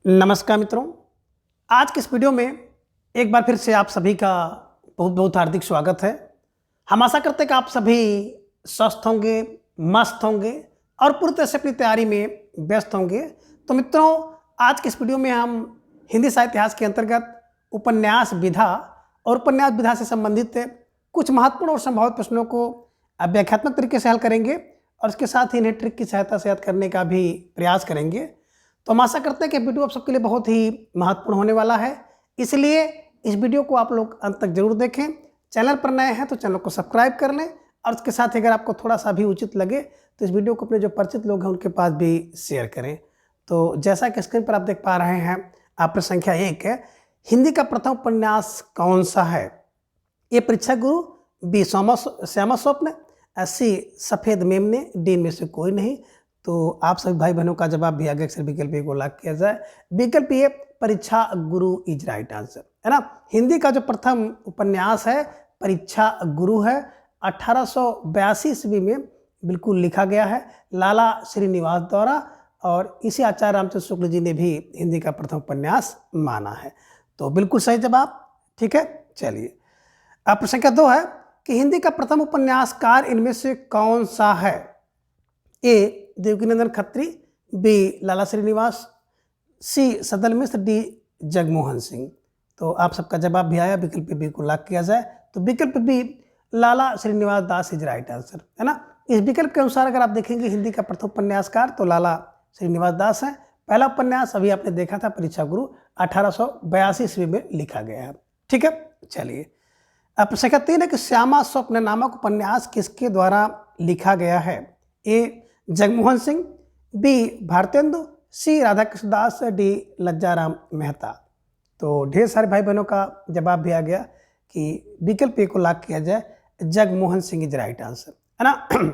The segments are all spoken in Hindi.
नमस्कार मित्रों, आज के इस वीडियो में एक बार फिर से आप सभी का बहुत बहुत हार्दिक स्वागत है। हम आशा करते हैं कि आप सभी स्वस्थ होंगे, मस्त होंगे और पूरी तरह से अपनी तैयारी में व्यस्त होंगे। तो मित्रों, आज के इस वीडियो में हम हिंदी साहित्य इतिहास के अंतर्गत उपन्यास विधा और उपन्यास विधा से संबंधित कुछ महत्वपूर्ण और संभावित प्रश्नों को व्याख्यात्मक तरीके से हल करेंगे और इसके साथ ही इन्हें ट्रिक की सहायता से याद करने का भी प्रयास करेंगे। तो हम आशा करते हैं कि वीडियो आप सबके लिए बहुत ही महत्वपूर्ण होने वाला है, इसलिए इस वीडियो को आप लोग अंत तक जरूर देखें। चैनल पर नए हैं तो चैनल को सब्सक्राइब कर लें और उसके साथ ही अगर आपको थोड़ा सा भी उचित लगे तो इस वीडियो को अपने जो परिचित लोग हैं उनके पास भी शेयर करें। तो जैसा कि स्क्रीन पर आप देख पा रहे हैं, प्रश्न संख्या 1 है, हिंदी का प्रथम उपन्यास कौन सा है? ए परीक्षा गुरु, बी श्यामा स्वप्न, सी सफ़ेद मेमने, डी इनमें से कोई नहीं। तो आप सभी भाई बहनों का जवाब भी आगे अक्सर विकल्प ए को लॉक किया जाए। विकल्प ए परीक्षा गुरु इज राइट आंसर, है ना। हिंदी का जो प्रथम उपन्यास है परीक्षा गुरु है, 1882 ईस्वी में बिल्कुल लिखा गया है लाला श्रीनिवास द्वारा, और इसी आचार्य रामचंद्र शुक्ल जी ने भी हिंदी का प्रथम उपन्यास माना है। तो बिल्कुल सही जवाब, ठीक है। चलिए, अब प्रश्न संख्या 2 है कि हिंदी का प्रथम उपन्यासकार इनमें से कौन सा है? ए देवकीनंदन खत्री, बी लाला श्रीनिवास, सी सदल मिश्र, डी जगमोहन सिंह। तो आप सबका जवाब भी आया, विकल्प बी को लॉक किया जाए। तो विकल्प B Lala Srinivas Das is right answer, है ना। इस विकल्प के अनुसार अगर आप देखेंगे हिंदी का प्रथम उपन्यासकार तो लाला श्रीनिवास दास है। पहला उपन्यास अभी आपने देखा था परीक्षा गुरु, 1882 ईस्वी में लिखा गया है, ठीक है। चलिए, अब प्रश्न संख्या 3 है कि श्यामा स्वप्न नामक उपन्यास किसके द्वारा लिखा गया है? ए जगमोहन सिंह, बी भारतेंदु, सी राधाकृष्ण दास, डी लज्जाराम मेहता। तो ढेर सारे भाई बहनों का जवाब भी आ गया कि विकल्प ए को लॉक किया जाए, Jagmohan Singh is right answer, है ना।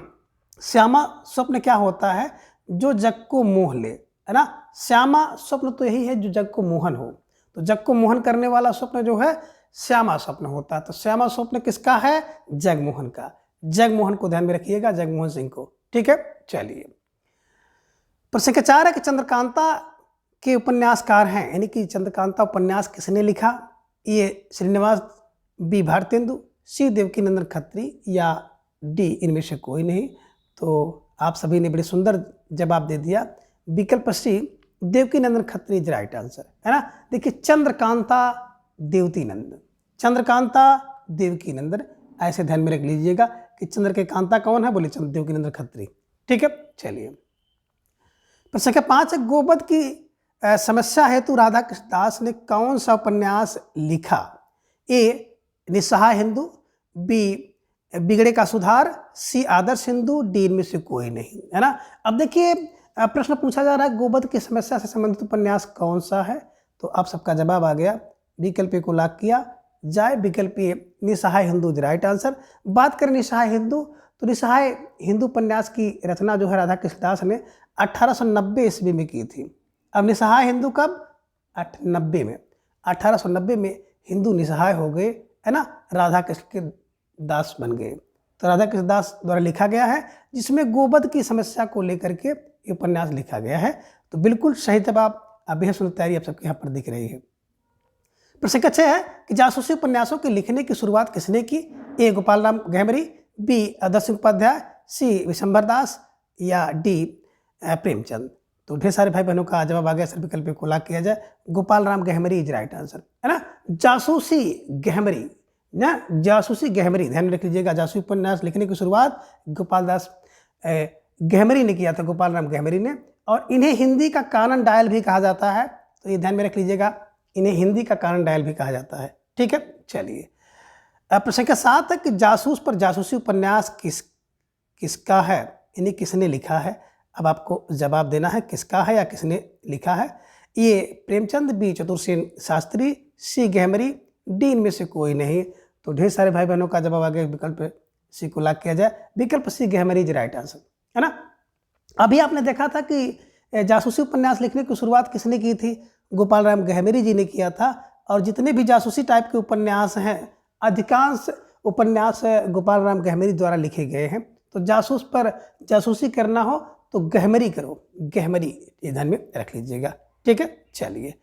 श्यामा स्वप्न क्या होता है? जो जग को मोह ले, है ना। श्यामा स्वप्न तो यही है जो जग को मोहन हो, तो जग को मोहन करने वाला स्वप्न जो है श्यामा स्वप्न होता है। तो श्यामा स्वप्न किसका है? जगमोहन का। जगमोहन को ध्यान में रखिएगा, जगमोहन सिंह को, ठीक है। चलिए, प्रश्न संख्या 4 है कि चंद्रकांता के उपन्यासकार हैं, यानी कि चंद्रकांता उपन्यास किसने लिखा? ए श्रीनिवास, बी भारतेंदु, सी देवकीनंदन खत्री, या डी इनमें से कोई नहीं। तो आप सभी ने बड़े सुंदर जवाब दे दिया, विकल्प C Devkinandan Khatri is right answer, है ना। देखिए, चंद्रकांता देवकीनंदन, चंद्रकांता देवकीनंदन, ऐसे ध्यान में रख लीजिएगा कि चंद्र के कांता कौन है? बोले चंद्र देवकीनंदन खत्री, ठीक है। चलिए, प्रश्न संख्या 5 है, गोवध की समस्या हेतु राधाकृष्ण दास ने कौन सा उपन्यास लिखा? ए निस्सहाय हिंदू, बी बिगड़े का सुधार, सी आदर्श हिंदू, डी इनमें से कोई नहीं, है ना। अब देखिए, प्रश्न पूछा जा रहा है गोवध की समस्या से संबंधित उपन्यास कौन सा है? तो आप सबका जवाब आ गया, विकल्प ए को लॉक किया जाए, विकल्प ए निस्सहाय हिंदू इज राइट आंसर। बात करें निस्सहाय हिंदू, तो निस्सहाय हिंदू उपन्यास की रचना जो है राधाकृष्ण दास ने 1890 ईस्वी में की थी। अब निस्सहाय हिंदू कब? 90 में, 1890 में हिंदू निस्सहाय हो गए, है ना, राधाकृष्ण के दास बन गए। तो राधाकृष्ण दास द्वारा लिखा गया है, जिसमें गोवध की समस्या को लेकर के ये उपन्यास लिखा गया है। तो बिल्कुल सही जवाब, बेहद सुंदर तैयारी आप सबके यहाँ पर दिख रही है। प्रश्न संख्या 6 है कि जासूसी उपन्यासों के लिखने की शुरुआत किसने की? ए गोपाल राम गहमरी, बी आदर्श सिंह उपाध्याय, सी विशंबर दास, या डी प्रेमचंद। तो ढेर सारे भाई बहनों का जवाब आ गया, सर विकल्प को लॉक किया जाए, Gopal Ram Gahmari is right answer, है ना। जासूसी गहमरी ना, जासूसी गहमरी ध्यान में रख लीजिएगा, जासूसी उपन्यास लिखने की शुरुआत गोपाल दास गहमरी ने किया था, गोपाल राम गहमरी ने। और इन्हें हिंदी का कानन डायल भी कहा जाता है, तो ये ध्यान में रख लीजिएगा, इन्हें हिंदी का कानन डायल भी कहा जाता है, ठीक है। चलिए, प्रश्न संख्या 7 है कि जासूस पर जासूसी उपन्यास किसका है, यानी किसने लिखा है? अब आपको जवाब देना है किसका है या किसने लिखा है। ये प्रेमचंद, बी चतुर्सेन शास्त्री, सी गहमरी, डी इनमें से कोई नहीं। तो ढेर सारे भाई बहनों का जवाब आ गया, विकल्प सी को लॉक किया जाए, विकल्प सी गहमरी इज राइट आंसर, है ना। अभी आपने देखा था कि जासूसी उपन्यास लिखने की शुरुआत किसने की थी? गोपाल राम गहमरी जी ने किया था। और जितने भी जासूसी टाइप के उपन्यास हैं, अधिकांश उपन्यास गोपाल राम गहमरी द्वारा लिखे गए हैं। तो जासूस पर जासूसी करना हो तो गहमरी करो, गहमरी ये ध्यान में रख लीजिएगा, ठीक है, चलिए।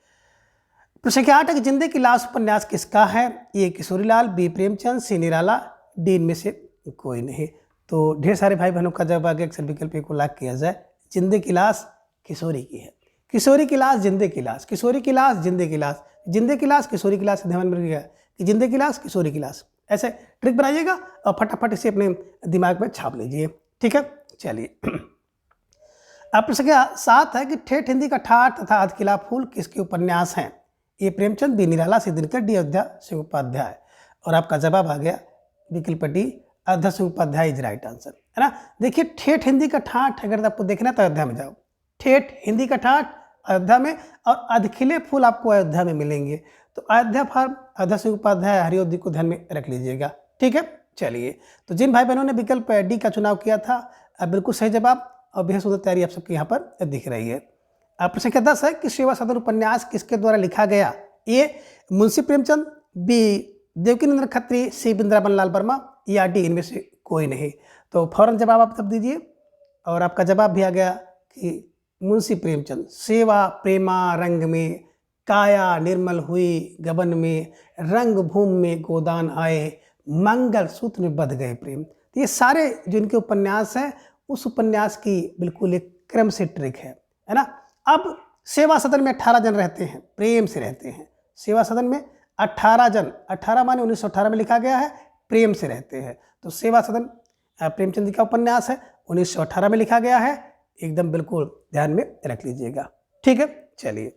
प्रश्न संख्या 8 है कि जिंदे की लाश उपन्यास किसका है? ए किशोरीलाल, बी प्रेमचंद, सी निराला, डी इनमें से कोई नहीं। तो ढेर सारे भाई बहनों का जवाब आ गया, अक्सर विकल्प को लाख किया जाए। जिंदे की लाश किशोरी की है। किशोरी की लाश, जिंदे की लाश, किशोरी की लाश, जिंदे की लाश, जिंदे की लाश, किशोरी की लाश, ध्यान में रखिएगा कि जिंदे की लाश, किशोरी की लाश, ऐसे ट्रिक बनाइएगा और फटाफट इसे अपने दिमाग में छाप लीजिए। ठीक है, चलिए। अब प्रश्न संख्या 7 है कि ठेठ हिंदी का ठाठ तथा अधकिला फूल किसके उपन्यास हैं? A Premchand, B Nirala, C Dinkar, D Ayodhya Singh Upadhyay. और आपका जवाब आ गया विकल्प D, Ayodhya Singh Upadhyay is right answer, है ना। देखिए ठेठ हिंदी का ठाठ अगर आपको देखना है तो अयोध्या में जाओ। ठेठ हिंदी का ठाठ अयोध्या में, और अधखिले फूल आपको अयोध्या में मिलेंगे। तो अयोध्या फार्म, अयोध्या सिंह उपाध्याय, हरियोधी को ध्यान में रख लीजिएगा। ठीक है, चलिए। तो जिन भाई बहनों ने विकल्प डी का चुनाव किया था, बिल्कुल सही जवाब और बेहद सुंदर तैयारी आप सबके यहाँ पर दिख रही है। प्रश्न संख्या 10 है कि सेवा सदन उपन्यास किसके द्वारा लिखा गया? ए मुंशी प्रेमचंद, बी देवकीनंदन खत्री, सी वृंदावन लाल वर्मा, या डी इनमें से कोई नहीं। तो फौरन जवाब आप तब दीजिए। और आपका जवाब भी आ गया कि मुंशी प्रेमचंद। सेवा प्रेमा रंग में, काया निर्मल हुई गबन में, रंग भूमि में गोदान आए, मंगल सूत्र में बध गए प्रेम। तो ये सारे जो इनके उपन्यास हैं उस उपन्यास की बिल्कुल एक क्रम से ट्रिक है ना। अब सेवा सदन में 18 जन रहते हैं, प्रेम से रहते हैं। सेवा सदन में 18 जन, 18 माने 1918 में लिखा गया है, प्रेम से रहते हैं। तो सेवा सदन प्रेमचंद जी का उपन्यास है, 1918 में लिखा गया है, एकदम बिल्कुल ध्यान में रख लीजिएगा। ठीक है, चलिए।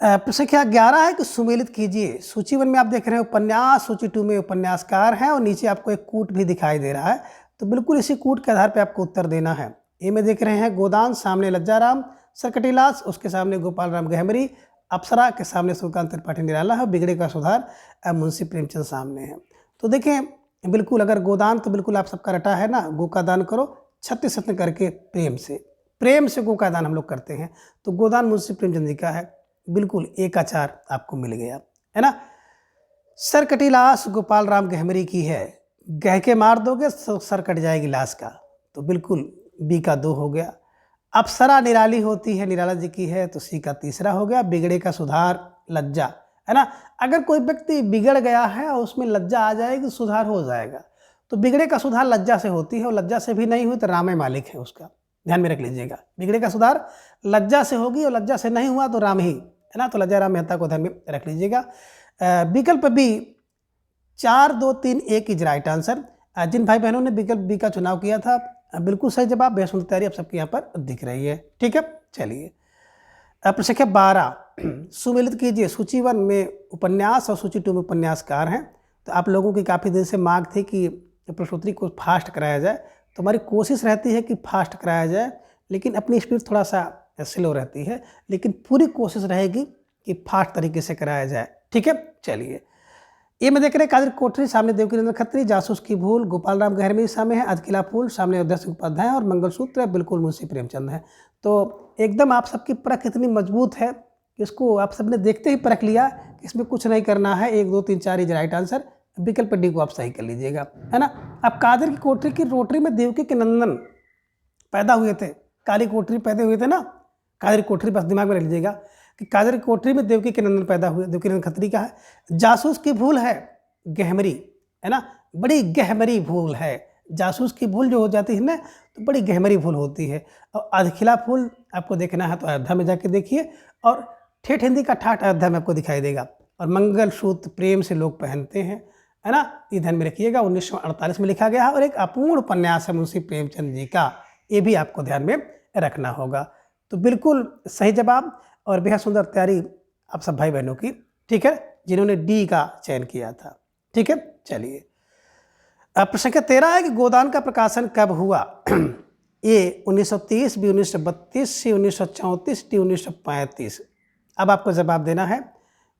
प्रश्न संख्या 11 है कि सुमेलित कीजिए। सूची 1 में आप देख रहे हैं उपन्यास, सूची 2 में उपन्यासकार हैं और नीचे आपको एक कूट भी दिखाई दे रहा है। तो बिल्कुल इसी कूट के आधार पर आपको उत्तर देना है। ए में देख रहे हैं गोदान, सामने लज्जाराम सरकटीलास, उसके सामने गोपाल राम गहमरी, अप्सरा के सामने सूर्यकांत त्रिपाठी निराला है, बिगड़े का सुधार मुंशी प्रेमचंद सामने है। तो देखें बिल्कुल अगर गोदान तो बिल्कुल आप सबका रटा है ना, गो का दान करो 36 रत्न करके प्रेम से गो का दान हम लोग करते हैं। तो गोदान मुंशी प्रेमचंद जी का है, बिल्कुल एक आचार आपको मिल गया, है ना। सरकटीलास गोपाल राम गहमरी की है, गह के मार दोगे सर कट जाएगी लाश का, तो बिल्कुल बी का 2 हो गया। अप्सरा निराली होती है, निराला जी की है, तो सी का 3 हो गया। बिगड़े का सुधार लज्जा, है ना। अगर कोई व्यक्ति बिगड़ गया है और उसमें लज्जा आ जाएगी, सुधार हो जाएगा। तो बिगड़े का सुधार लज्जा से होती है और लज्जा से भी नहीं हुई तो रामे मालिक है उसका, ध्यान में रख लीजिएगा। बिगड़े का सुधार लज्जा से होगी और लज्जा से नहीं हुआ तो राम ही, है ना। तो लज्जा राम मेहता को ध्यान में रख लीजिएगा। विकल्प बी 4 2 3 1 इज राइट आंसर। जिन भाई बहनों ने विकल्प बी का चुनाव किया था, बिल्कुल सही जवाब, बेहद सुंदर तैयारी आप सबके यहाँ पर दिख रही है। ठीक है, चलिए। प्रश्न संख्या 12 सुमेलित कीजिए। सूची 1 में उपन्यास और सूची 2 में उपन्यासकार हैं। तो आप लोगों की काफ़ी दिन से मांग थी कि प्रश्नोत्तरी को फास्ट कराया जाए, तो हमारी कोशिश रहती है कि फास्ट कराया जाए, लेकिन अपनी स्पीड थोड़ा सा स्लो रहती है, लेकिन पूरी कोशिश रहेगी कि फास्ट तरीके से कराया जाए। ठीक है, चलिए। ये में देख रहे हैं कादिर कोठरी, सामने देवकीनंदन खत्री, जासूस की भूल गोपाल राम गहरमी सामने है, अधकिला फूल सामने अयोध्या सिंह उपाध्याय, और मंगलसूत्र बिल्कुल मुंशी प्रेमचंद है। तो एकदम आप सबकी परख इतनी मजबूत है कि इसको आप सबने देखते ही परख लिया कि इसमें कुछ नहीं करना है, 1 2 3 4 इज राइट आंसर। विकल्प डी को आप सही कर लीजिएगा, है ना। अब कादिर की कोठरी की रोटरी में देवकी के नंदन पैदा हुए थे, काली कोठरी पैदा हुए थे ना, कादिर कोठरी बस दिमाग में रख लीजिएगा कि कादिर की कोठरी में देवकी के नंदन पैदा हुए, देवकीनंदन खत्री का है। जासूस की भूल है गहमरी, है ना, बड़ी गहमरी भूल है। जासूस की भूल जो हो जाती है ना, तो बड़ी गहमरी भूल होती है। और अधखिला फूल आपको देखना है तो अयोध्या में जाके देखिए, और ठेठ हिंदी का ठाठ अयोध्या में आपको दिखाई देगा। और मंगलसूत्र प्रेम से लोग पहनते हैं, है ना, ये ध्यान में रखिएगा। 1948 में लिखा गया है और एक अपूर्ण उपन्यास है मुंशी प्रेमचंद जी का, ये भी आपको ध्यान में रखना होगा। तो बिल्कुल सही जवाब और बेहद सुंदर तैयारी आप सब भाई बहनों की। ठीक है, जिन्होंने डी का चयन किया था। ठीक है, चलिए। प्रश्न संख्या 13 है कि गोदान का प्रकाशन कब हुआ? ए 1930, बी 1932, सी 1934, डी 1935। अब आपको जवाब देना है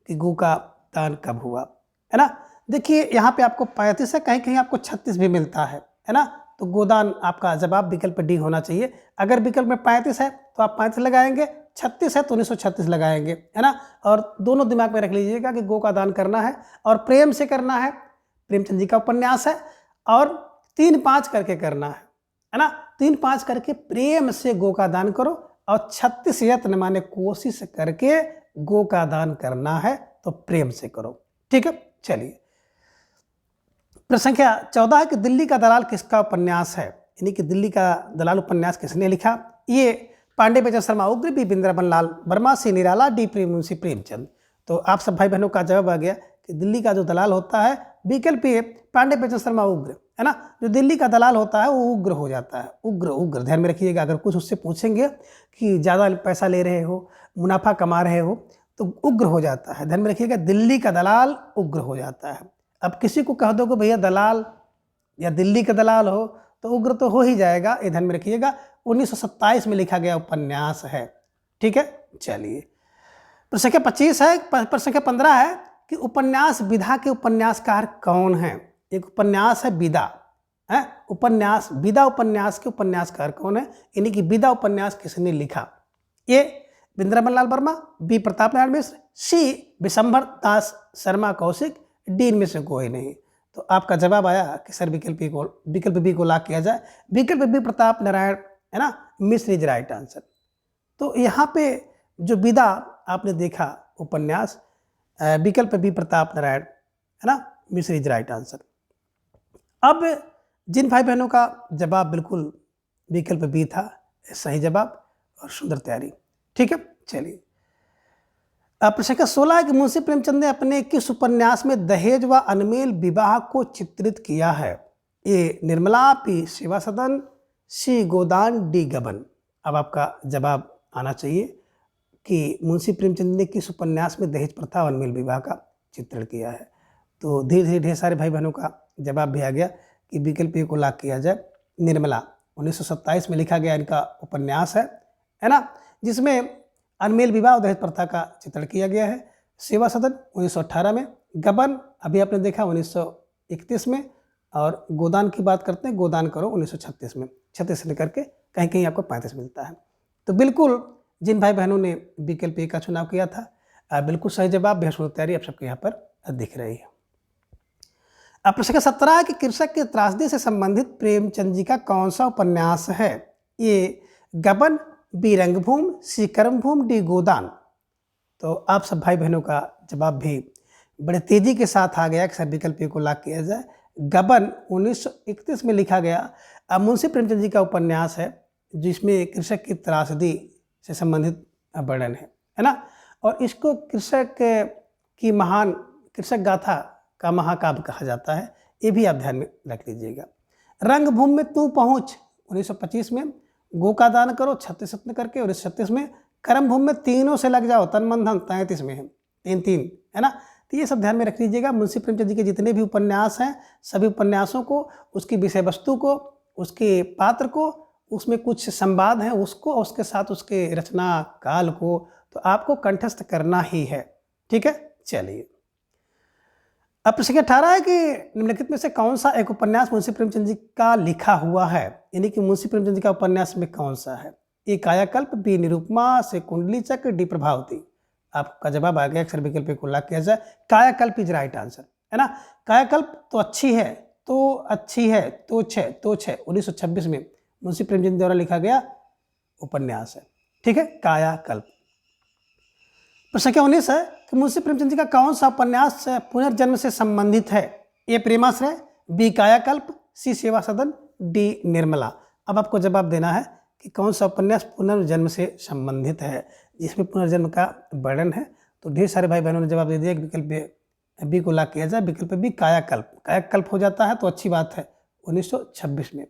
कि गो का दान कब हुआ, है ना। देखिए यहाँ पे आपको 35 है, कहीं कहीं आपको 36 भी मिलता है ना। तो गोदान आपका जवाब विकल्प डी होना चाहिए। अगर विकल्प में 35 है तो आप 35 लगाएंगे, 36 है तो 1936 लगाएंगे, है ना। और दोनों दिमाग में रख लीजिएगा कि गो का दान करना है और प्रेम से करना है, प्रेमचंद जी का उपन्यास है, और 3-5 करके करना है ना। 3-5 करके प्रेम से गो का दान करो, और 36 यत्न माने कोशिश करके गो का दान करना है तो प्रेम से करो। ठीक है, चलिए। प्रश्न संख्या 14 है कि दिल्ली का दलाल किसका उपन्यास है, यानी कि दिल्ली का दलाल उपन्यास किसने लिखा। ये पांडे बचन शर्मा उग्र, बी वृंदावन लाल वर्मा, सी निराला, डी मुंशी प्रेमचंद। तो आप सब भाई बहनों का जवाब आ गया कि दिल्ली का जो दलाल होता है, विकल्प ए पांडे बचन शर्मा उग्र, है ना। जो दिल्ली का दलाल होता है वो उग्र हो जाता है, उग्र उग्र। ध्यान में रखिएगा, अगर कुछ उससे पूछेंगे कि ज़्यादा पैसा ले रहे हो, मुनाफा कमा रहे हो, तो उग्र हो जाता है। ध्यान में रखिएगा, दिल्ली का दलाल उग्र हो जाता है। अब किसी को कह दो कि भैया दलाल या दिल्ली का दलाल हो तो उग्र तो हो ही जाएगा, ये ध्यान में रखिएगा। 1927 में लिखा गया उपन्यास है। ठीक है, चलिए। प्रश्न संख्या 25 है। प्रश्न संख्या 15 है कि उपन्यास विधा के उपन्यासकार कौन है। एक उपन्यास है विदा, है उपन्यास, विदा उपन्यास के उपन्यासकार कौन है, यानी कि विदा उपन्यास किसने लिखा। ए वृंदावन लाल वर्मा, बी प्रताप नारायण मिश्र, सी विशंभर दास शर्मा कौशिक, डी इनमें से कोई नहीं। तो आपका जवाब आया कि सर विकल्प बी को लॉक किया जाए। विकल्प बी प्रताप नारायण, है ना, मिश्र इज राइट आंसर। तो यहाँ पे जो विदा आपने देखा उपन्यास, विकल्प बी प्रताप नारायण, है ना, मिश्र इज राइट आंसर। अब जिन भाई बहनों का जवाब बिल्कुल विकल्प बी था, सही जवाब और सुंदर तैयारी। ठीक है, चलिए। प्रश्न संख्या 16 है कि मुंशी प्रेमचंद ने अपने किस उपन्यास में दहेज व अनमेल विवाह को चित्रित किया है। ए निर्मला, बी सेवा सदन, सी गोदान, डी गबन। अब आपका जवाब आना चाहिए कि मुंशी प्रेमचंद ने किस उपन्यास में दहेज प्रथा और अनमेल विवाह का चित्रण किया है। तो धीरे धीरे ढेर सारे भाई बहनों का जवाब भी आ गया कि विकल्प ए को लॉक किया जाए। निर्मला 1927 में लिखा गया इनका उपन्यास है ना, जिसमें अनमेल विवाह और दहेज प्रथा का चित्रण किया गया है। सेवा सदन 1918 में, गबन अभी आपने देखा 1931 में, और गोदान की बात करते हैं, गोदान करो 1936 में, 36 से लेकर के कहीं कहीं आपको 35 मिलता है। तो बिल्कुल जिन भाई बहनों ने विकल्प ए का चुनाव किया था, बिल्कुल सही जवाब, बेहद तैयारी आप सबके यहाँ पर दिख रही है। अब प्रश्न 17 है कि कृषक की त्रासदी से संबंधित प्रेमचंद जी का कौन सा उपन्यास है। ये गबन, बी रंगभूमि, सी कर्मभूमि, डी गोदान। तो आप सब भाई बहनों का जवाब भी बड़े तेजी के साथ आ गया कि सर विकल्प ए को लॉक किया जाए। गबन 1931 में लिखा गया मुंशी प्रेमचंद जी का उपन्यास है, जिसमें कृषक की त्रासदी से संबंधित वर्णन है ना। और इसको कृषक की महान कृषक गाथा का महाकाव्य कहा जाता है, ये भी आप ध्यान में रख लीजिएगा। रंगभूमि में तू पहुँच 1925 में, गो का दान करो 36 यत्न करके 1936 में, कर्मभूमि में तीनों से लग जाओ तन मन धन 33 में है, 3 है ना। तो ये सब ध्यान में रख लीजिएगा। मुंशी प्रेमचंद जी के जितने भी उपन्यास हैं, सभी उपन्यासों को, उसकी विषय वस्तु को, उसके पात्र को, उसमें कुछ संवाद हैं उसको, और उसके साथ उसके रचना काल को तो आपको कंठस्थ करना ही है। ठीक है, चलिए। अब प्रश्न 18 है कि निम्नलिखित में से कौन सा एक उपन्यास मुंशी प्रेमचंद जी का लिखा हुआ है, यानी कि मुंशी प्रेमचंद जी का उपन्यास में कौन सा है। ए कायाकल्प, बी निरुपमा, से कुंडली चक्र, डी प्रभावती। आपका जवाब आ गया, अक्षर विकल्प को लॉक किया जाए। कायाकल्प इज राइट आंसर, है ना। कायाकल्प तो अच्छी है, तो अच्छी है, तो 1926 में मुंशी प्रेमचंद द्वारा लिखा गया उपन्यास है। ठीक है, कायाकल्प। प्रश्न संख्या 19 है कि मुंशी प्रेमचंद जी का कौन सा उपन्यास पुनर्जन्म से संबंधित है। ए प्रेमाश्रय, बी कायाकल्प, सी सेवा सदन, डी निर्मला। अब आपको जवाब देना है कि कौन सा उपन्यास पुनर्जन्म से संबंधित है, जिसमें पुनर्जन्म का वर्णन है। तो ढेर सारे भाई बहनों ने जवाब दे दिया कि विकल्प बी को लॉक किया जाए। विकल्प बी कायाकल्प, कायाकल्प हो जाता है तो अच्छी बात है। 1926 में।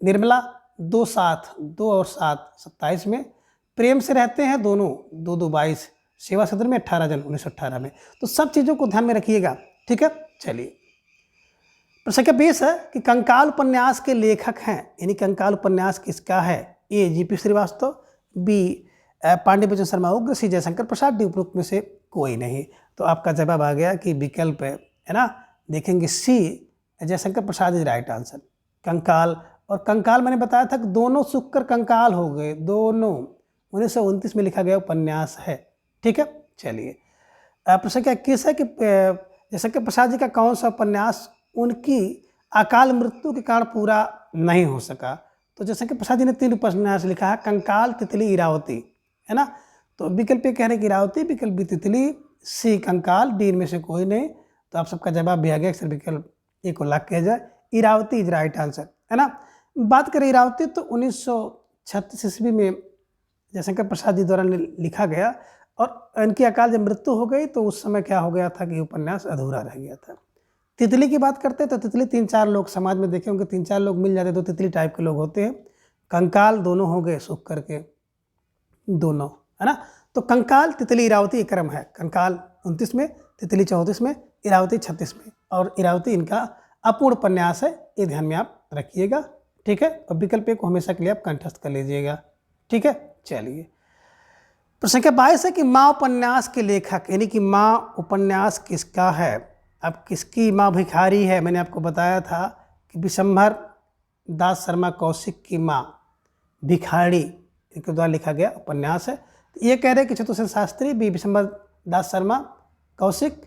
निर्मला 2 और 7 27 में। प्रेम से रहते हैं दोनों 2-2-22। सेवा सदन में 18 जन 1918 में। तो सब चीज़ों को ध्यान में रखिएगा। ठीक है, चलिए। प्रश्न संख्या 20 है कि कंकाल उपन्यास के लेखक हैं, यानी कंकाल उपन्यास किसका है। A GP Srivastava, B Pandey Bechan Sharma उग्र, सी जयशंकर प्रसाद, डी उपरोक्त में से कोई नहीं। तो आपका जवाब आ गया कि विकल्प है ना, देखेंगे सी Jaishankar Prasad is right answer. कंकाल, और कंकाल मैंने बताया था कि दोनों सुक्कर कंकाल हो गए, दोनों 1929 में लिखा गया उपन्यास है। ठीक है, चलिए। प्रश्न संख्या 21 है कि जयशंकर प्रसाद जी का कौन सा उपन्यास उनकी अकाल मृत्यु के कारण पूरा नहीं हो सका। तो जैसे कि प्रसाद जी ने 3 उपन्यास लिखा है, कंकाल, तितली, इरावती, है ना। तो विकल्प ए कह रहे हैं कि इरावती, विकल्प बी तितली, सी कंकाल, डी इनमें से कोई नहीं। तो आप सबका जवाब भी आ गया, अक्सर विकल्प ए को लॉक किया जाए, इरावती इज राइट आंसर, है ना। बात करें इरावती तो 1936 ईस्वी में जयशंकर प्रसाद जी द्वारा लिखा गया, और इनकी अकाल जब मृत्यु हो गई तो उस समय क्या हो गया था कि उपन्यास अधूरा रह गया था। तितली की बात करते हैं तो तितली 3-4 लोग समाज में देखे होंगे, 3-4 लोग मिल जाते तो तितली टाइप के लोग होते हैं। कंकाल दोनों हो गए सुख करके दोनों, है ना। तो कंकाल, तितली, इरावती एक क्रम है, कंकाल 29 में, तितली 34 में, इरावती 36 में, और इरावती इनका अपूर्ण उपन्यास है, ये ध्यान में आप रखिएगा, ठीक है। और विकल्प ए को हमेशा के लिए आप कंठस्थ कर लीजिएगा, ठीक है। चलिए, प्रश्न संख्या 22 है कि माँ उपन्यास के लेखक, यानी कि माँ उपन्यास किसका है। अब किसकी माँ भिखारी है, मैंने आपको बताया था कि विशंभर दास शर्मा कौशिक की माँ भिखारी इनके द्वारा लिखा गया उपन्यास है। ये कह रहे हैं कि चतुर्सेन शास्त्री, बी विशंभर दास शर्मा कौशिक,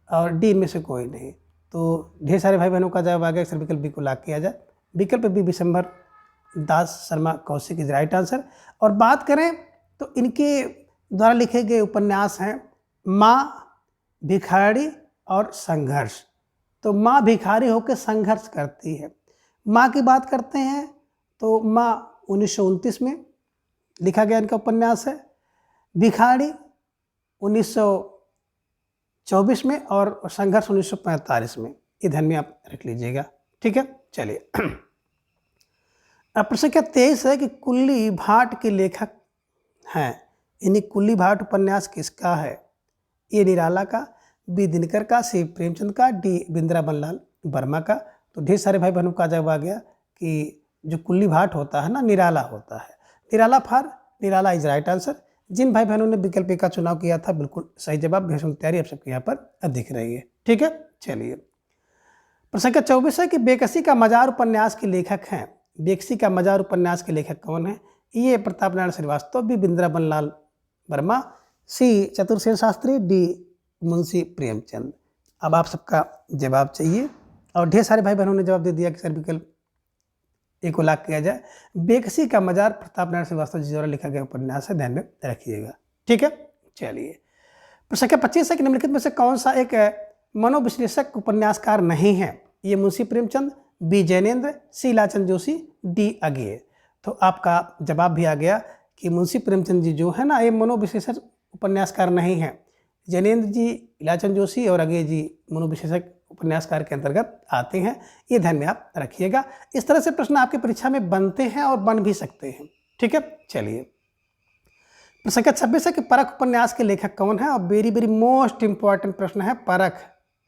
और डी इनमें से कोई नहीं। तो ढेर सारे भाई बहनों का जवाब आ गया, अक्सर विकल्प बी को लॉक किया जाए, विकल्प B Vishambhar Das Sharma Kaushik is right answer. और बात करें तो इनके द्वारा लिखे गए उपन्यास हैं माँ, भिखारी और संघर्ष। तो माँ भिखारी होकर संघर्ष करती है। माँ की बात करते हैं तो माँ 1929 में लिखा गया इनका उपन्यास है, भिखारी 1924 में, और संघर्ष 1945 में। ये ध्यान में आप रख लीजिएगा, ठीक है। चलिए, अब प्रश्न संख्या 23 है कि कुल्ली भाट के लेखक हैं, यानी कुल्ली भाट उपन्यास किसका है। ए निराला का, बी दिनकर का, सी प्रेमचंद का, डी बिंद्रावन लाल वर्मा का। तो ढेर सारे भाई बहनों का जवाब आ गया कि जो कुल्ली भाट होता है ना, निराला होता है, Nirala for Nirala is right answer. जिन भाई बहनों ने विकल्प ए का चुनाव किया था, बिल्कुल सही जवाब, भीषण तैयारी आप सबके यहाँ पर दिख रही है, ठीक है। चलिए, प्रश्न संख्या 24 है कि बेकसी का मजार उपन्यास के लेखक हैं। बेकसी का मजार उपन्यास के लेखक कौन है। ये प्रताप नारायण श्रीवास्तव, बी बिंद्रावन लाल वर्मा, सी चतुर्सेन शास्त्री, डी मुंशी प्रेमचंद। अब आप सबका जवाब चाहिए, और ढेर सारे भाई बहनों ने जवाब दे दिया कि सर विकल्प ए को लॉक किया जाए। बेकसी का मजार प्रताप नारायण श्रीवास्तव जी द्वारा लिखा गया उपन्यास है, ध्यान में रखिएगा, ठीक है। चलिए, प्रश्न संख्या 25 है कि निम्नलिखित में से कौन सा एक मनोविश्लेषक उपन्यासकार नहीं है। ये मुंशी प्रेमचंद, बी जैनेन्द्र, सी लीलाचंद जोशी, डी अगेय। तो आपका जवाब भी आ गया कि मुंशी प्रेमचंद जी जो है ना, ये मनोविश्लेषक उपन्यासकार नहीं है। जैनेन्द्र जी, लीलाचंद जोशी और अगेय जी मनोविश्लेषक उपन्यासकार के अंतर्गत आते हैं, ये ध्यान में आप रखिएगा। इस तरह से प्रश्न आपकी परीक्षा में बनते हैं और बन भी सकते हैं, ठीक है। चलिए, प्रश्न संख्या 26 है कि परख उपन्यास के लेखक कौन है। और वेरी वेरी मोस्ट इंपॉर्टेंट प्रश्न है परख,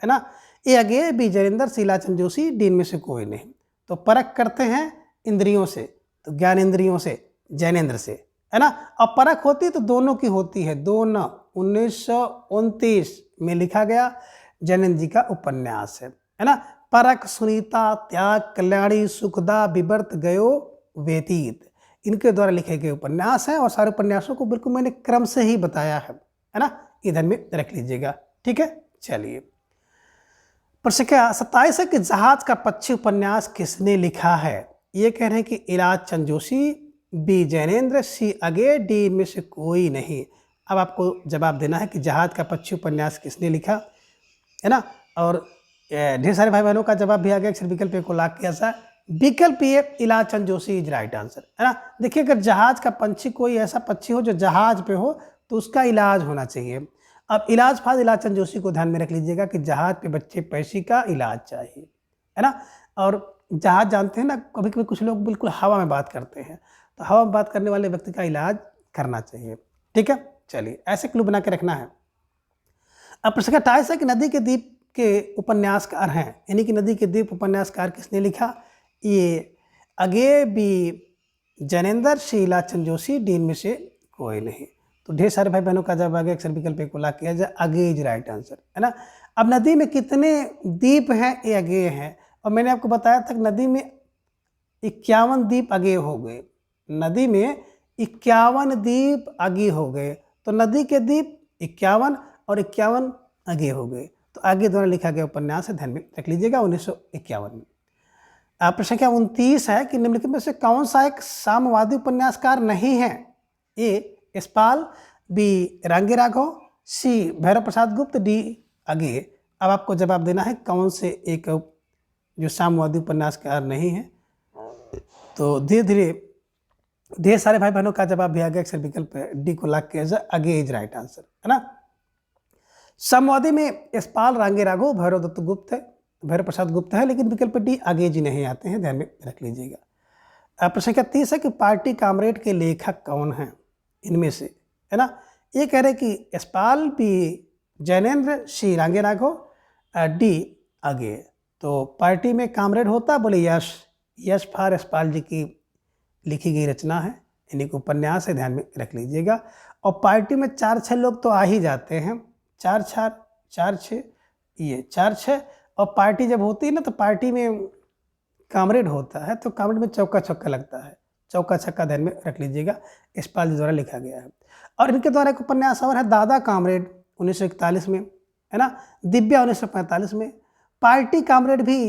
है ना। ए अगेय, बी जैनेन्द्र, सी लीलाचंद जोशी, डी इनमें से कोई नहीं। तो परख करते हैं इंद्रियों से, तो ज्ञान इंद्रियों से जैनेन्द्र से, है ना। और परख होती तो दोनों की होती है, दोनों 1929 में लिखा गया जैनेन्द्र जी का उपन्यास है ना। परख, सुनीता, त्याग, कल्याणी, सुखदा, विवर्त, गयो, व्यतीत, इनके द्वारा लिखे गए उपन्यास हैं। और सारे उपन्यासों को बिल्कुल मैंने क्रम से ही बताया है ना, इधर में रख लीजिएगा, ठीक है। चलिए, प्रश्न संख्या 27 है कि जहाज का पक्षी उपन्यास किसने लिखा है। ये कह रहे हैं कि लीलाचंद जोशी, बी जैनेन्द्र, सी अगेय, डी इनमें से कोई नहीं। अब आपको जवाब देना है कि जहाज का पक्षी उपन्यास किसने लिखा, है ना। और ढेर सारे भाई बहनों का जवाब भी आ गया, अक्सर विकल्प ए को लॉक किया जाए, विकल्प ए लीलाचंद जोशी इज राइट आंसर, है ना। देखिए, अगर जहाज का पंछी कोई ऐसा पक्षी हो जो जहाज पे हो तो उसका इलाज होना चाहिए। अब इलाज फाज लीलाचंद जोशी को ध्यान में रख लीजिएगा कि जहाज पे बच्चे पैसे का इलाज चाहिए, है ना। और जहाज जानते हैं ना, कभी कभी कुछ लोग बिल्कुल हवा में बात करते हैं, तो हवा में बात करने वाले व्यक्ति का इलाज करना चाहिए, ठीक है। चलिए, ऐसे क्लू बना के रखना है। अब प्रश्न 28 है कि नदी के द्वीप के उपन्यासकार हैं, यानी कि नदी के द्वीप उपन्यासकार किसने लिखा। ये अगेय, बी जैनेन्द्र, सी लीलाचंद जोशी, डी इनमें से कोई नहीं। तो ढेर सारे भाई बहनों का जवाब आ गया, अक्सर विकल्प ए को लॉक किया जाए, अगेय इज राइट आंसर, है ना। अब नदी में कितने द्वीप हैं, ये अगेय हैं। और मैंने आपको बताया था कि नदी में 51 द्वीप अगेय हो गए, नदी में 51 द्वीप अगेय हो गए। तो नदी के द्वीप 51 और 51 अगेय हो गए। तो आगे द्वारा लिखा गया उपन्यास है, ध्यान में रख लीजिएगा, 1951 में। प्रश्न संख्या 29 है कि निम्नलिखित में से कौन सा एक साम्यवादी उपन्यासकार नहीं है? ए यशपाल, बी रांगी राघव, सी भैरव प्रसाद गुप्त, डी आगे। अब आपको जवाब देना है कौन से एक जो साम्यवादी उपन्यासकार नहीं है। तो धीरे धीरे ढेर सारे भाई बहनों का जवाब भी आ गया। अक्सर विकल्प डी को लॉक किया जाए, आगे इज राइट आंसर, है ना। साम्यवादी में यशपाल, रांगी राघव, भैरव दत्त गुप्त है, भैरव प्रसाद गुप्त है, लेकिन विकल्प डी आगे जी नहीं आते हैं, ध्यान में रख लीजिएगा। प्रश्न संख्या 30 है कि पार्टी कामरेड के लेखक कौन हैं इनमें से, है ना। ये कह रहे कि यशपाल, बी जैनेन्द्र, सी रांगी राघव, डी आगे। तो पार्टी में कामरेड होता, बोले यश, यश फॉर यशपाल जी की लिखी गई रचना है, इन्हीं को उपन्यास है, ध्यान में रख लीजिएगा। और पार्टी में 4-6 लोग तो आ ही जाते हैं, 4-4, 4-6, ये 4-6। और पार्टी जब होती है ना तो पार्टी में कामरेड होता है, तो कामरेड में चौका छक्का लगता है, चौका छक्का ध्यान में रख लीजिएगा, यशपाल जी द्वारा लिखा गया है। और इनके द्वारा एक उपन्यास और है दादा कामरेड 1941 में, है ना, दिव्या 1945 में, पार्टी कामरेड भी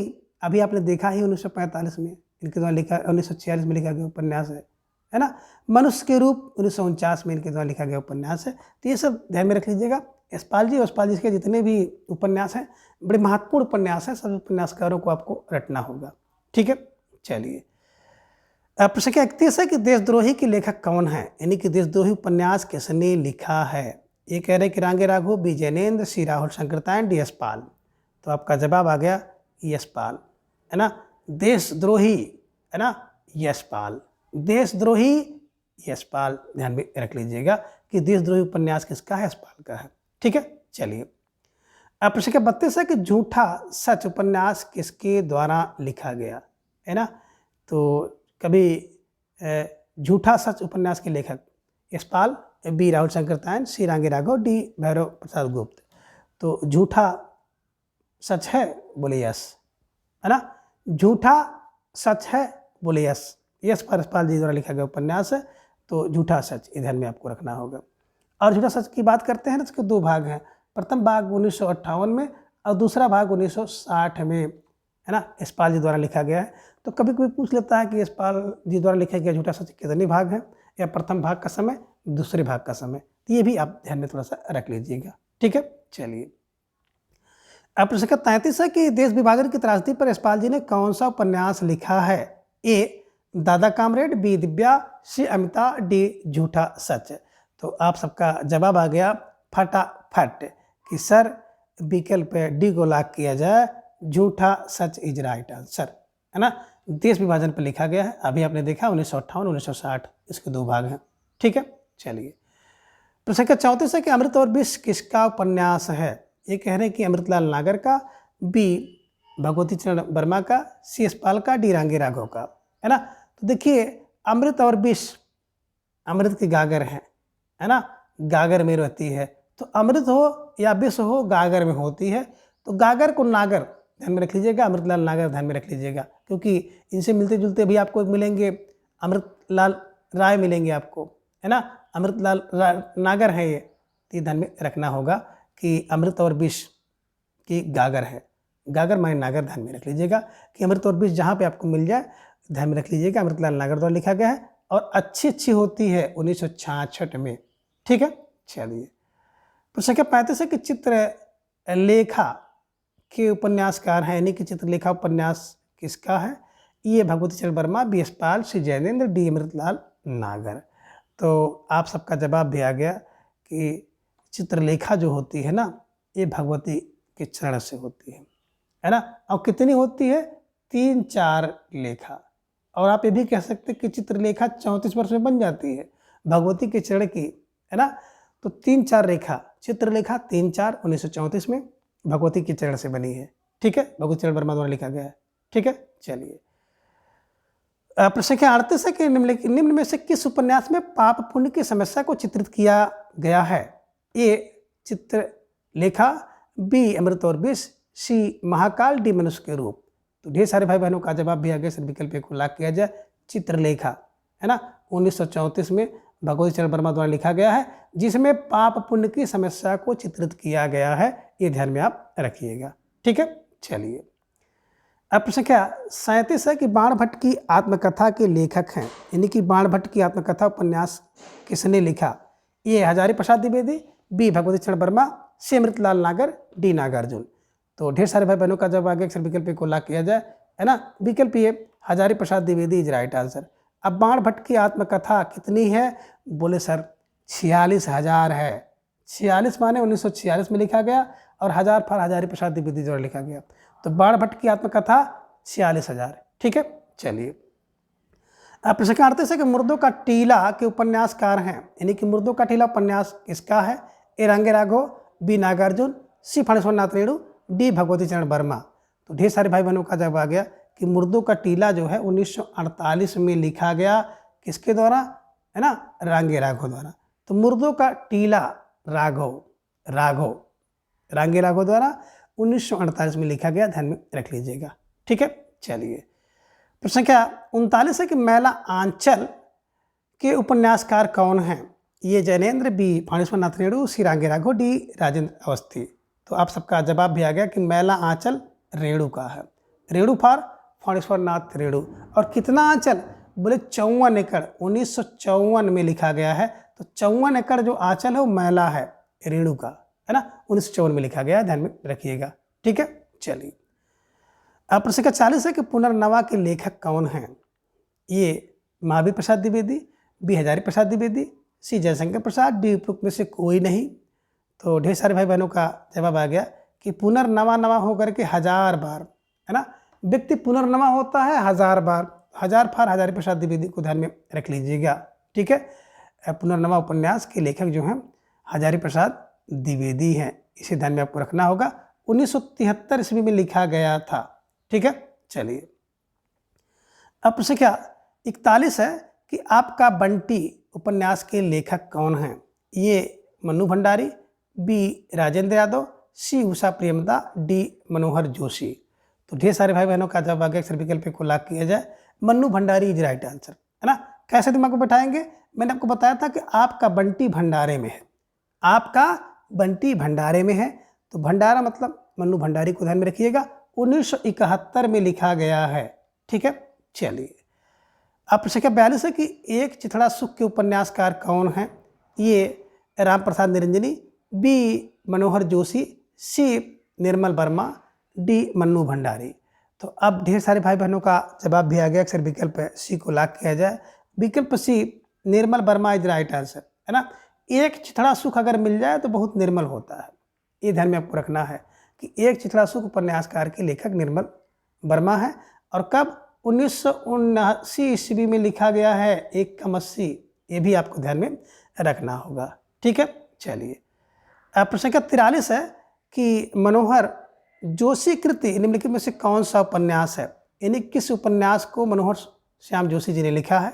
अभी आपने देखा ही 1945 में इनके द्वारा लिखा, 1946 में लिखा गया उपन्यास है ना। मनुष्य के रूप 1949 में इनके द्वारा लिखा गया उपन्यास है। तो ये सब ध्यान में रख लीजिएगा। यशपाल जी के जितने भी उपन्यास हैं बड़े महत्वपूर्ण उपन्यास हैं, सभी उपन्यासकारों को आपको रटना होगा, ठीक है। चलिए प्रश्न संख्या 31 है कि देशद्रोही के लेखक कौन है, यानी कि देशद्रोही उपन्यास किसने लिखा है? ये कह रहे कि रांगी राघव, बी जैनेन्द्र, सी राहुल शंकरतायन, डी यशपाल। तो आपका जवाब आ गया यशपाल, है ना। देशद्रोही, है ना, यशपाल, देशद्रोही यशपाल, ध्यान में रख लीजिएगा कि देशद्रोही उपन्यास किसका है, यशपाल का है, ठीक है। चलिए प्रश्न संख्या 32 है कि झूठा सच उपन्यास किसके द्वारा लिखा गया, है ना। तो कभी झूठा सच उपन्यास के लेखक यशपाल, बी राहुल शंकरतायन, सी रांगी राघव, डी भैरव प्रसाद गुप्त। तो झूठा सच है, बोले यस, है ना। झूठा सच है, बोले यस, यश यशपाल जी द्वारा लिखा गया उपन्यास है, तो झूठा सच ध्यान में आपको रखना होगा। और झूठा सच की बात करते हैं ना, इसके 2 भाग हैं। प्रथम भाग 1958 में और दूसरा भाग 1960 में, है ना, यशपाल जी द्वारा लिखा गया है। तो कभी कभी पूछ लेता है कि यशपाल जी द्वारा लिखा गया झूठा सच कितने भाग है, या प्रथम भाग का समय, दूसरे भाग का समय, तो ये भी आप ध्यान में थोड़ा सा रख लीजिएगा, ठीक है। चलिए प्रश्न संख्या 33 है कि देश विभाजन की त्रासदी पर यशपाल जी ने कौन सा उपन्यास लिखा है? ए दादा कामरेड, बी दिव्या, सी अमिता, डी झूठा सच। तो आप सबका जवाब आ गया फटाफट कि सर विकल्प डी को लॉक किया जाए, झूठा सच इज राइट आंसर, है ना। देश विभाजन पर लिखा गया है, अभी आपने देखा 1958 1960, इसके 2 भाग हैं, ठीक है। चलिए प्रश्न संख्या 34 है कि अमृत और विष किसका उपन्यास है? ये कह रहे हैं कि अमृतलाल नागर का, बी भगवती चरण वर्मा का, सी यशपाल का, डी रांगी राघव का, है ना। तो देखिए अमृत और विष, अमृत की गागर है ना, गागर में रहती है, तो अमृत हो या विष हो गागर में होती है। तो गागर को नागर ध्यान में रख लीजिएगा, अमृतलाल नागर ध्यान में रख लीजिएगा, क्योंकि इनसे मिलते जुलते भी आपको मिलेंगे, अमृतलाल राय मिलेंगे आपको, है ना, अमृतलाल नागर है ये, तो ध्यान में रखना होगा कि अमृत और विष की गागर है, गागर माने नागर, ध्यान में रख लीजिएगा कि अमृत और विष जहाँ पे आपको मिल जाए ध्यान में रख लीजिएगा, अमृतलाल नागर द्वारा लिखा गया है और अच्छी होती है 1966 में, ठीक है। चलिए प्रश्न संख्या 35 है कि चित्रलेखा के उपन्यासकार हैं, यानी कि चित्रलेखा उपन्यास किसका है? ये भगवती चरण वर्मा, बी यशपाल, सी जैनेन्द्र, डी अमृतलाल नागर। तो आप सबका जवाब भी आ गया कि चित्रलेखा जो होती है ना, ये भगवती के चरण से होती है ना। और कितनी होती है? 3-4 लेखा। और आप ये भी कह सकते हैं कि चित्रलेखा 34 वर्ष में बन जाती है भगवती के चरण की, है ना। तो 3-4 रेखा, चित्रलेखा 3-4 1934 में भगवती के चरण से बनी है, ठीक है, भगवती चरण वर्मा द्वारा लिखा गया है, ठीक है। चलिए प्रश्न संख्या 38 है कि निम्न में से किस उपन्यास में पाप पुण्य की समस्या को चित्रित किया गया है? ए चित्रलेखा, बी अमृत और विष, सी महाकाल, डी मनुष्य के रूप। तो ढेर सारे भाई बहनों का जवाब भी आ गया, सर विकल्प को लॉक किया जाए, चित्रलेखा, है ना, 1934 में भगवती चरण वर्मा द्वारा लिखा गया है, जिसमें पाप पुण्य की समस्या को चित्रित किया गया है, ये ध्यान में आप रखिएगा, ठीक है। चलिए अब प्रश्न क्या 37 है कि बाणभट्ट की आत्मकथा के लेखक हैं, यानी कि बाणभट्ट की आत्मकथा उपन्यास किसने लिखा? ए हजारी प्रसाद द्विवेदी, बी भगवती चरण वर्मा, सी अमृतलाल नागर, डी नागार्जुन। तो ढेर सारे भाई बहनों का जब आगे अक्सर विकल्प को लॉक किया जाए, है ना, विकल्प ए Hazari Prasad Dwivedi is right answer. अब बाणभट्ट की आत्मकथा कितनी है? बोले सर 46,000 है। 46 माने 1946 में लिखा गया और 1000 फॉर हजारी प्रसाद द्विवेदी द्वारा लिखा गया। तो बाणभट्ट की आत्मकथा 46,000। ठीक है, चलिए अब प्रश्न 38 है कि मुर्दों का टीला के उपन्यासकार हैं, यानी कि मुर्दों का टीला उपन्यास किसका है? ए रंगे राघव, बी नागार्जुन, सी फणेश्वर नाथ रेणु, डी भगवती चरण वर्मा। तो ढेर सारे भाई बहनों का जवाब आ गया कि मुर्दों का टीला जो है 1948 में लिखा गया, किसके द्वारा? है ना, रांगे राघव द्वारा। तो मुर्दों का टीला रांगे राघव द्वारा 1948 में लिखा गया, ध्यान में रख लीजिएगा। ठीक है, चलिए प्रश्न संख्या 39 है कि मैला आंचल के उपन्यासकार कौन हैं? ये जैनेन्द्र, बी फणेश्वर नाथ रेणु, सी रांगे राघव, डी राजेंद्र अवस्थी। तो आप सबका जवाब भी आ गया कि मैला आंचल रेणु का है। रेणु फॉर फणेश्वर नाथ रेणु। और कितना आंचल? बोले 54 एकड़, 1954 में लिखा गया है। तो 54 एकड़ जो आंचल है वो मैला है रेणु का, है ना, 1954 में लिखा गया है, ध्यान में रखिएगा। ठीक है, चलिए अब प्रश्न का 40 है कि पुनर्नवा के लेखक कौन हैं? ये महावीर प्रसाद द्विवेदी, बी हजारी प्रसाद द्विवेदी, सी जयशंकर प्रसाद, डी उपरोक्त में से कोई नहीं। तो ढेर सारे भाई बहनों का जवाब आ गया कि पुनर्नवा होकर के 1000 बार, है ना, व्यक्ति पुनर्नवा होता है 1000 बार। 1000 फार हजारी प्रसाद द्विवेदी को ध्यान में रख लीजिएगा। ठीक है, पुनर्नवा उपन्यास के लेखक जो हैं हजारी प्रसाद द्विवेदी हैं, इसे ध्यान में आपको रखना होगा। 1973 ईस्वी में लिखा गया था। ठीक है, चलिए अब प्रश्न क्या 41 है कि आपका बंटी उपन्यास के लेखक कौन हैं? ये मन्नू भंडारी, बी राजेंद्र यादव, सी उषा प्रेमदा, डी मनोहर जोशी। तो ढेर सारे भाई बहनों का जवाब आगे अक्सर विकल्प को लॉक किया जाए, Mannu Bhandari is right answer, है ना। कैसे दिमाग को बैठाएंगे? मैंने आपको बताया था कि आपका बंटी भंडारे में है, आपका बंटी भंडारे में है। तो भंडारा मतलब मन्नू भंडारी को ध्यान में रखिएगा, 1971 में लिखा गया है। ठीक है, चलिए अब प्रश्न 42 है कि एक चिथड़ा सुख के उपन्यासकार कौन हैं? ये राम प्रसाद निरंजनी, बी मनोहर जोशी, सी निर्मल वर्मा, डी मन्नू भंडारी। तो अब ढेर सारे भाई बहनों का जवाब भी आ गया, अक्सर विकल्प सी को लॉक किया जाए। विकल्प सी Nirmal Verma is right answer, है ना। एक चिथड़ा सुख अगर मिल जाए तो बहुत निर्मल होता है, ये ध्यान में आपको रखना है कि एक चिथड़ा सुख उपन्यासकार के लेखक निर्मल वर्मा है। और कब? 1979 ईस्वी में लिखा गया है, 1:80। ये भी आपको ध्यान में रखना होगा। ठीक है, चलिए अब प्रश्न का 43 है कि मनोहर जोशी कृति निम्नलिखित में से कौन सा उपन्यास है? यानी किस उपन्यास को मनोहर श्याम जोशी जी ने लिखा है?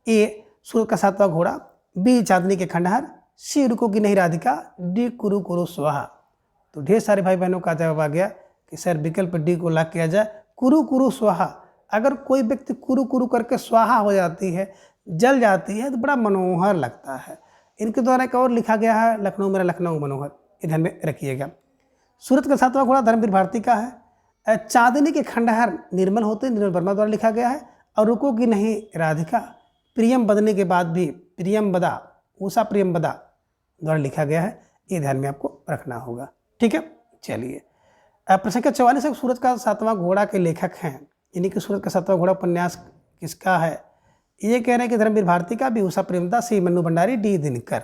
ए सूरज का 7वां घोड़ा, बी चांदनी के खंडहर, सी रुकोगी नहीं राधिका, डी कुरु कुरु स्वाहा। तो ढेर सारे भाई बहनों का जवाब आ गया कि सर विकल्प डी को लॉक किया जाए, कुरु कुरु स्वाहा। अगर कोई व्यक्ति कुरु कुरु करके स्वाहा हो जाती है, जल जाती है, तो बड़ा मनोहर लगता है। इनके द्वारा एक और लिखा गया है, लखनऊ मेरा लखनऊ मनोहर, ये ध्यान में रखिएगा। सूरज का 7वां घोड़ा धर्मवीर भारती का है। चांदनी के खंडहर निर्मल होते निर्मल वर्मा द्वारा लिखा गया है। और रुकोगी नहीं राधिका प्रियम बदने के बाद भी प्रियम बदा, उषा प्रियम बदा द्वारा लिखा गया है, ये ध्यान में आपको रखना होगा। ठीक है, चलिए प्रश्न का 44 है सूरज का 7वां घोड़ा के लेखक हैं, यानी कि सूरज का 7वां घोड़ा उपन्यास किसका है? ये कह रहे हैं कि धर्मवीर भारती का, बी उषा प्रेमदा, सी मन्नू भंडारी, डी दिनकर।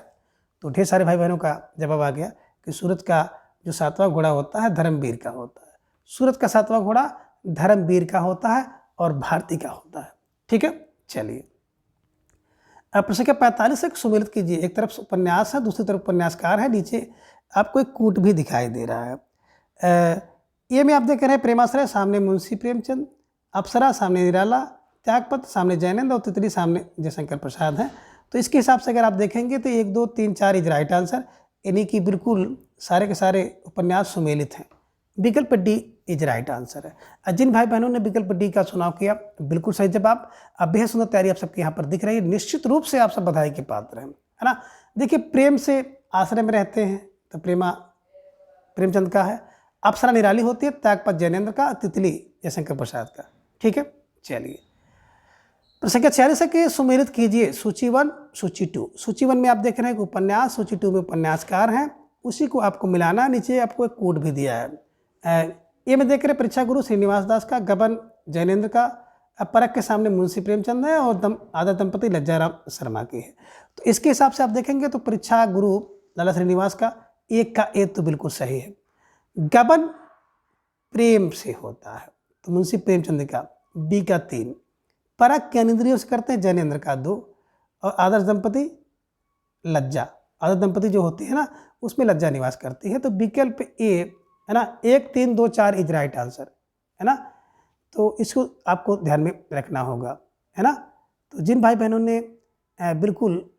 तो ढेर सारे भाई बहनों का जवाब आ गया कि सूरज का जो 7वां घोड़ा होता है धर्मवीर का होता है। सूरज का 7वां घोड़ा धर्मवीर का होता है और भारती का होता है। ठीक है, चलिए अब प्रश्न का 45 है सुमेलित कीजिए। एक तरफ उपन्यास है, दूसरी तरफ उपन्यासकार है, नीचे आपको एक कूट भी दिखाई दे रहा है। ये में आप देख रहे हैं प्रेमाश्रय, सामने मुंशी प्रेमचंद, अप्सरा सामने निराला, त्यागपत्र सामने जयनंद और तितली सामने जयशंकर प्रसाद हैं। तो इसके हिसाब से अगर आप देखेंगे तो 1, 2, 3, 4 इज राइट आंसर, यानी कि बिल्कुल सारे के सारे उपन्यास सुमेलित हैं। विकल्प डी इज राइट आंसर है। जिन भाई बहनों ने विकल्प डी का चुनाव किया बिल्कुल सही जवाब। अब बेहद सुंदर तैयारी आप सबके यहाँ पर दिख रही है, निश्चित रूप से आप सब बधाई के पात्र हैं, है ना। देखिए प्रेम से आश्रय में रहते हैं तो प्रेमा प्रेमचंद का है, अप्सरा निराली होती है, त्यागपत जैनेन्द्र का, तितली जयशंकर प्रसाद का। ठीक है, चलिए प्रसंख्या 46 है कि सुमेलित कीजिए सूची 1 सूची 2। सूची 1 में आप देख रहे हैं कि उपन्यास, सूची 2 में उपन्यासकार हैं, उसी को आपको मिलाना। नीचे आपको एक कोड भी दिया है। ये में देख रहे हैं परीक्षा गुरु श्रीनिवास दास का, गबन जैनेन्द्र का, परख के सामने मुंशी प्रेमचंद है और आदर दंपति लज्जाराम शर्मा की है। तो इसके हिसाब से आप देखेंगे तो परीक्षा गुरु लाला श्रीनिवास का एक का एक तो बिल्कुल सही है। गबन प्रेम से होता है तो मुंशी प्रेमचंद का बी का 3, परख ज्ञानेंद्रियों से करते हैं जैनेन्द्र का 2, और आदर्श दंपति लज्जा, आदर्श दंपति जो होती है ना उसमें लज्जा निवास करती है। तो विकल्प ए है ना, 1 3 2 4 इज राइट आंसर है ना। तो इसको आपको ध्यान में रखना होगा है ना। तो जिन भाई बहनों ने बिल्कुल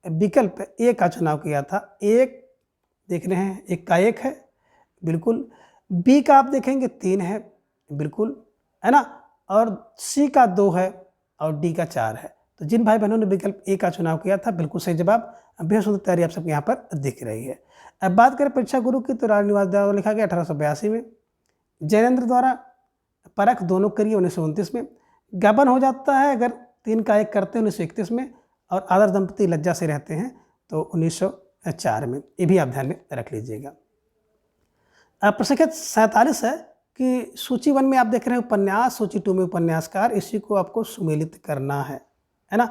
विकल्प ए का चुनाव किया था, एक देख रहे हैं 1 का 1 है बिल्कुल, बी का आप देखेंगे 3 है बिल्कुल है ना, और सी का 2 है और डी का 4 है। तो जिन भाई बहनों ने विकल्प ए का चुनाव किया था बिल्कुल सही जवाब। बेहद सुंदर तैयारी आप सबके यहाँ पर दिख रही है। अब बात करें परीक्षा गुरु की तो राजनिवास द्वारा लिखा गया 1882 में, जैनेन्द्र द्वारा परख दोनों करिए 1929 में, गबन हो जाता है अगर 3 का 1 करते हैं 1931 में, और आदर्श दंपति लज्जा से रहते हैं तो 1904 में। ये भी आप ध्यान में रख लीजिएगा। अब प्रसंख्या 47 है कि सूची 1 में आप देख रहे हैं उपन्यास, सूची 2 में उपन्यासकार, इसी को आपको सुमेलित करना है ना।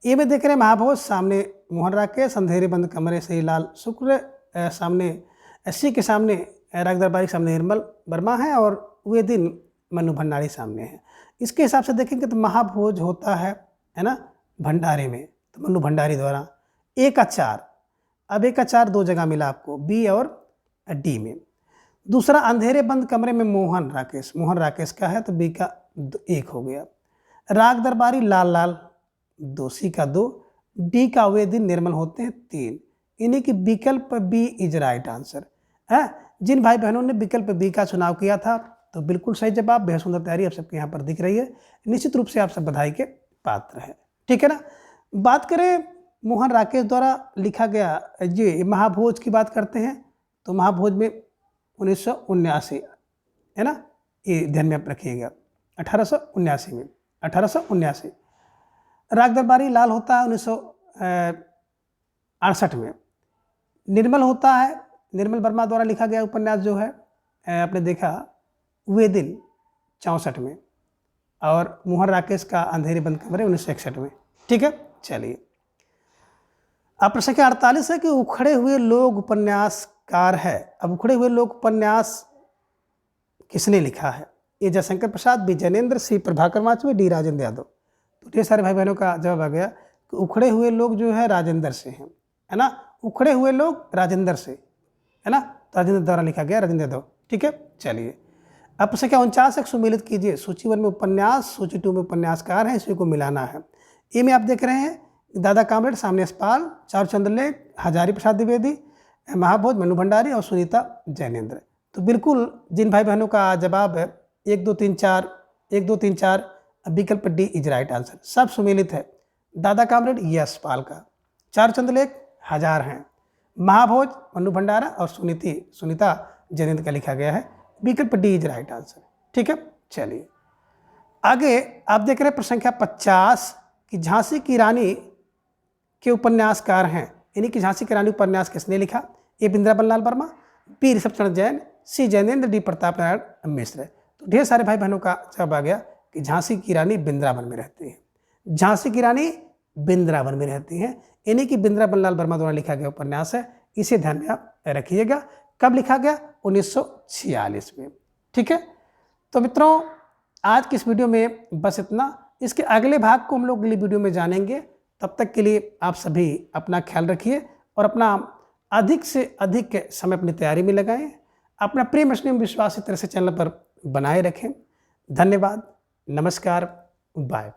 ये में देख रहे हैं महाभोज, सामने मोहन राकेश, अंधेरे बंद कमरे से लाल शुक्र, सामने सी के सामने राग दरबारी, सामने निर्मल वर्मा है, और वे दिन मनु भंडारी सामने है। इसके हिसाब से देखेंगे तो महाभोज होता है ना भंडारे में, तो मनु भंडारी द्वारा। ए का 4, अब ए का 4 2 जगह मिला आपको, बी और डी में। दूसरा अंधेरे बंद कमरे में मोहन राकेश का है तो बी का 1 हो गया। राग दरबारी लाल लाल 2, सी का 2, डी का वे दिन निर्मल होते हैं 3, यानी कि विकल्प बी इज राइट आंसर है। जिन भाई बहनों ने विकल्प बी का चुनाव किया था तो बिल्कुल सही जवाब। बेहद सुंदर तैयारी आप सबके यहाँ पर दिख रही है, निश्चित रूप से आप सब बधाई के पात्र हैं। ठीक है ना। बात करें मोहन राकेश द्वारा लिखा गया ये महाभोज की बात करते हैं तो महाभोज में 1979 है ना, ये ध्यान में आप रखिएगा 1879 में, 1879। राग दरबारी लाल होता है 1968 में। निर्मल होता है निर्मल वर्मा द्वारा लिखा गया उपन्यास जो है आपने देखा वे दिन 64 में, और मोहन राकेश का अंधेरे बंद कमरे 1961 में। ठीक है, चलिए अब प्रसंख्या 48 है कि उखड़े हुए लोग उपन्यासकार है। अब उखड़े हुए लोग उपन्यास किसने लिखा है? ए जयशंकर प्रसाद, बी जैनेन्द्र, सी प्रभाकर वाजपेयी, डी राजेंद्र यादव। तो ढेर सारे भाई बहनों का जवाब आ गया कि उखड़े हुए लोग जो है राजेंद्र से हैं है ना, उखड़े हुए लोग राजेंद्र से है ना, तो राजेंद्र द्वारा लिखा गया, राजेंद्र यादव। ठीक है, चलिए अब प्रसंख्या 49 एक सुमेलित कीजिए सूची 1 में उपन्यास, सूची 2 में उपन्यासकार हैं, इसी को मिलाना है। ए में आप देख रहे हैं दादा कामरेड, सामने यशपाल, चारुचंद्र लेख, हजारी प्रसाद द्विवेदी, महाभोज मनु भंडारी और सुनीता जैनेन्द्र। तो बिल्कुल जिन भाई बहनों का जवाब है 1 2 3 4, 1 2 3 4, विकल्प डी इज राइट आंसर, सब सुमेलित है। दादा कामरेड यशपाल का, चारुचंद्र लेख हजार हैं, महाभोज मनु भंडारा और सुनीता जैनेन्द्र का लिखा गया है, विकल्प डी इज राइट आंसर। ठीक है, चलिए आगे आप देख रहे हैं प्रसंख्या 50 कि झांसी की रानी के उपन्यासकार हैं, यानी कि झांसी की रानी उपन्यास किसने लिखा? ए वृंदावन लाल वर्मा, बी ऋषभचंद्र जैन, सी जैनेन्द्र, डी प्रताप नारायण मिश्र। तो ढेर सारे भाई बहनों का जवाब आ गया कि झांसी की रानी वृंदावन में रहती है, झांसी की रानी वृंदावन में रहती है, यानी कि वृंदावन लाल वर्मा द्वारा लिखा गया उपन्यास है। इसे ध्यान में आप रखिएगा। कब लिखा गया? 1946 में। ठीक है, तो मित्रों आज की इस वीडियो में बस इतना। इसके अगले भाग को हम लोग अगली वीडियो में जानेंगे। तब तक के लिए आप सभी अपना ख्याल रखिए और अपना अधिक से अधिक समय अपनी तैयारी में लगाएं। अपना प्रेम स्नेह विश्वास इस तरह से चैनल पर बनाए रखें। धन्यवाद, नमस्कार, बाय।